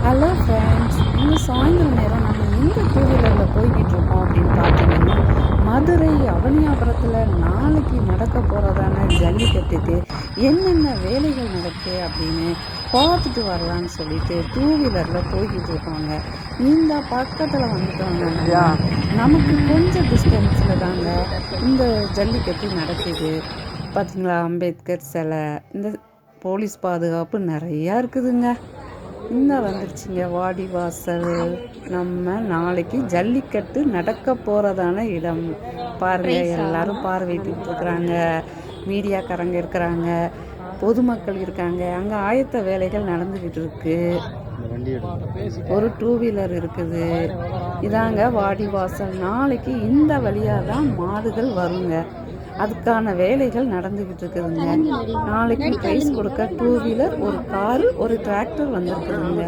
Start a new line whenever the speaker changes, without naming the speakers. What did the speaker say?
Hello friends, இன்னும் சாயந்தர நேரம் நம்ம எங்கே டூ வீலரில் போய்கிட்டு இருக்கோம் அப்படின்னு பார்த்தீங்கன்னா, மதுரை அவனியாபுரத்தில் நாளைக்கு நடக்க போகிறதான ஜல்லிக்கட்டுக்கு என்னென்ன வேலைகள் நடக்குது அப்படின்னு பார்த்துட்டு வரலான்னு சொல்லிட்டு டூ வீலரில் போய்கிட்டு இருக்கோங்க. இந்த பக்கத்தில் வந்துட்டோங்கன்னா நமக்கு கொஞ்சம் டிஸ்டன்ஸில் தாங்க இந்த ஜல்லிக்கட்டு நடக்குது. பார்த்தீங்களா, அம்பேத்கர் சிலை, இந்த போலீஸ் பாதுகாப்பு நிறையா இருக்குதுங்க. வந்துருச்சுங்க வாடிவாசல். நம்ம நாளைக்கு ஜல்லிக்கட்டு நடக்க போகிறதான இடம் பாருங்க. எல்லாரும் பார்வையிட்டு இருக்கிறாங்க, மீடியாக்காரங்க இருக்கிறாங்க, பொதுமக்கள் இருக்காங்க. அங்கே ஆயத்த வேலைகள் நடந்துக்கிட்டு இருக்கு. ஒரு டூ வீலர் இருக்குது. இதாங்க வாடிவாசல். நாளைக்கு இந்த வழியாக தான் மாடுகள் வருங்க. அதுக்கான வேலைகள் நடந்துக்கிட்டு இருக்குதுங்க. நாளைக்கு ப்ரைஸ் கொடுக்க டூ வீலர், ஒரு காரு, ஒரு டிராக்டர் வந்திருக்குதுங்க.